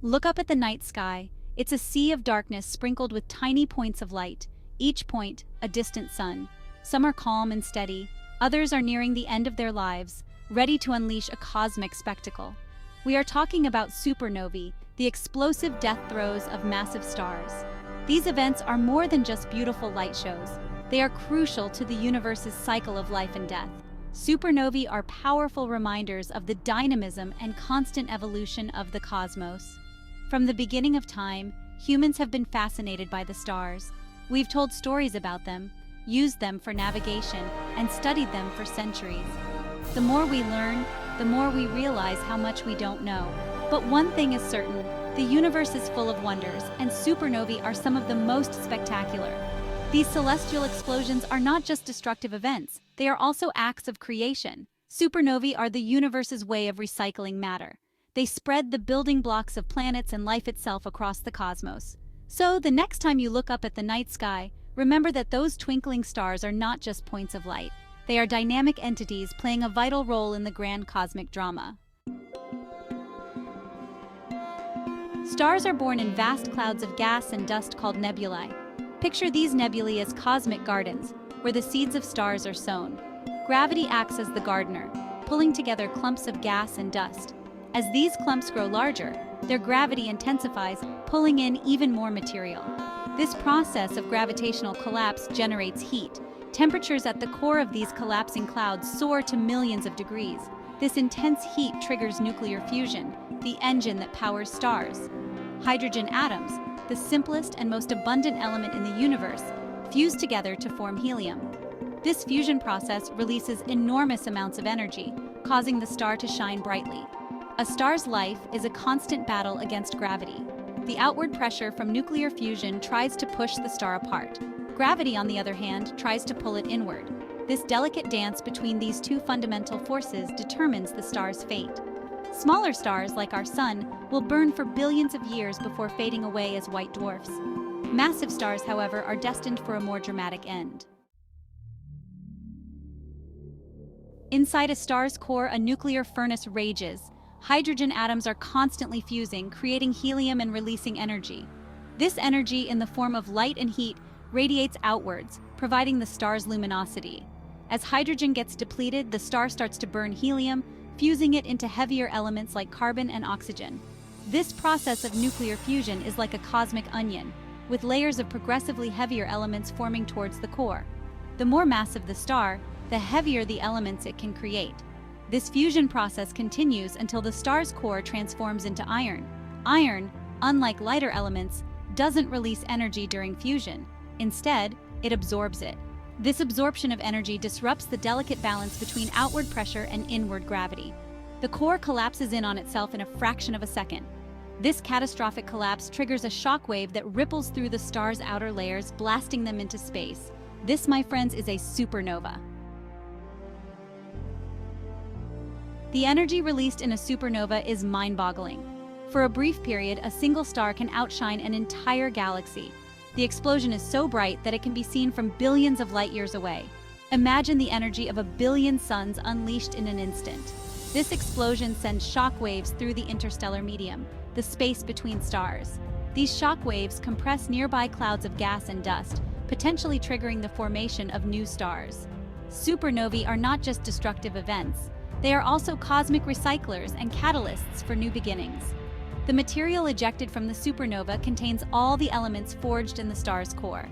Look up at the night sky. It's a sea of darkness sprinkled with tiny points of light, each point a distant sun. Some are calm and steady, others are nearing the end of their lives, ready to unleash a cosmic spectacle. We are talking about supernovae, the explosive death throes of massive stars. These events are more than just beautiful light shows. They are crucial to the universe's cycle of life and death. Supernovae are powerful reminders of the dynamism and constant evolution of the cosmos. From the beginning of time, humans have been fascinated by the stars. We've told stories about them, used them for navigation, and studied them for centuries. The more we learn, the more we realize how much we don't know. But one thing is certain, the universe is full of wonders, and supernovae are some of the most spectacular. These celestial explosions are not just destructive events, they are also acts of creation. Supernovae are the universe's way of recycling matter. They spread the building blocks of planets and life itself across the cosmos. So, the next time you look up at the night sky, remember that those twinkling stars are not just points of light. They are dynamic entities playing a vital role in the grand cosmic drama. Stars are born in vast clouds of gas and dust called nebulae. Picture these nebulae as cosmic gardens, where the seeds of stars are sown. Gravity acts as the gardener, pulling together clumps of gas and dust. As these clumps grow larger, their gravity intensifies, pulling in even more material. This process of gravitational collapse generates heat. Temperatures at the core of these collapsing clouds soar to millions of degrees. This intense heat triggers nuclear fusion, the engine that powers stars. Hydrogen atoms, the simplest and most abundant element in the universe, fuse together to form helium. This fusion process releases enormous amounts of energy, causing the star to shine brightly. A star's life is a constant battle against gravity. The outward pressure from nuclear fusion tries to push the star apart. Gravity, on the other hand, tries to pull it inward. This delicate dance between these two fundamental forces determines the star's fate. Smaller stars, like our Sun, will burn for billions of years before fading away as white dwarfs. Massive stars, however, are destined for a more dramatic end. Inside a star's core, a nuclear furnace rages. Hydrogen atoms are constantly fusing, creating helium and releasing energy. This energy, in the form of light and heat, radiates outwards, providing the star's luminosity. As hydrogen gets depleted, the star starts to burn helium, fusing it into heavier elements like carbon and oxygen. This process of nuclear fusion is like a cosmic onion, with layers of progressively heavier elements forming towards the core. The more massive the star, the heavier the elements it can create. This fusion process continues until the star's core transforms into iron. Iron, unlike lighter elements, doesn't release energy during fusion. Instead, it absorbs it. This absorption of energy disrupts the delicate balance between outward pressure and inward gravity. The core collapses in on itself in a fraction of a second. This catastrophic collapse triggers a shock wave that ripples through the star's outer layers, blasting them into space. This, my friends, is a supernova. The energy released in a supernova is mind-boggling. For a brief period, a single star can outshine an entire galaxy. The explosion is so bright that it can be seen from billions of light years away. Imagine the energy of a billion suns unleashed in an instant. This explosion sends shock waves through the interstellar medium, the space between stars. These shock waves compress nearby clouds of gas and dust, potentially triggering the formation of new stars. Supernovae are not just destructive events. They are also cosmic recyclers and catalysts for new beginnings. The material ejected from the supernova contains all the elements forged in the star's core.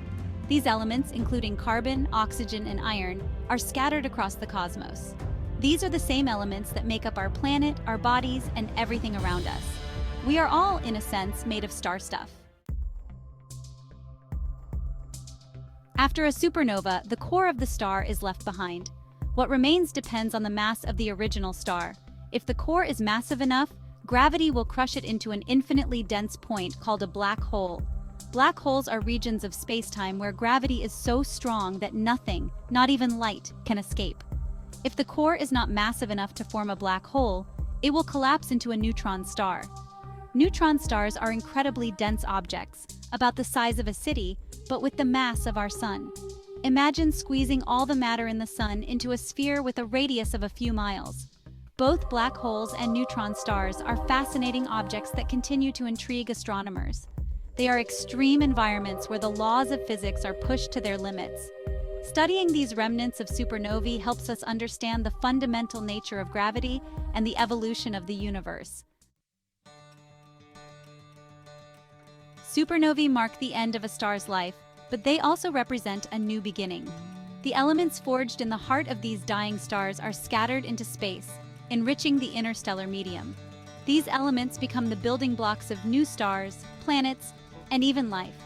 These elements, including carbon, oxygen, and iron, are scattered across the cosmos. These are the same elements that make up our planet, our bodies, and everything around us. We are all, in a sense, made of star stuff. After a supernova, the core of the star is left behind. What remains depends on the mass of the original star. If the core is massive enough, gravity will crush it into an infinitely dense point called a black hole. Black holes are regions of space-time where gravity is so strong that nothing, not even light, can escape. If the core is not massive enough to form a black hole, it will collapse into a neutron star. Neutron stars are incredibly dense objects, about the size of a city, but with the mass of our Sun. Imagine squeezing all the matter in the Sun into a sphere with a radius of a few miles. Both black holes and neutron stars are fascinating objects that continue to intrigue astronomers. They are extreme environments where the laws of physics are pushed to their limits. Studying these remnants of supernovae helps us understand the fundamental nature of gravity and the evolution of the universe. Supernovae mark the end of a star's life, but they also represent a new beginning. The elements forged in the heart of these dying stars are scattered into space, enriching the interstellar medium. These elements become the building blocks of new stars, planets, and even life.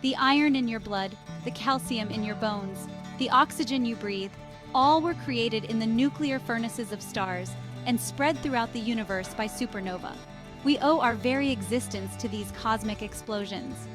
The iron in your blood, the calcium in your bones, the oxygen you breathe, all were created in the nuclear furnaces of stars and spread throughout the universe by supernova. We owe our very existence to these cosmic explosions.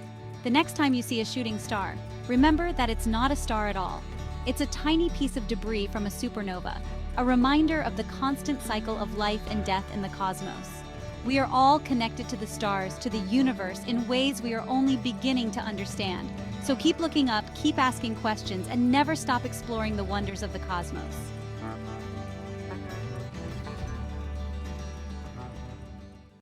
The next time you see a shooting star, remember that it's not a star at all. It's a tiny piece of debris from a supernova, a reminder of the constant cycle of life and death in the cosmos. We are all connected to the stars, to the universe, in ways we are only beginning to understand. So keep looking up, keep asking questions, and never stop exploring the wonders of the cosmos.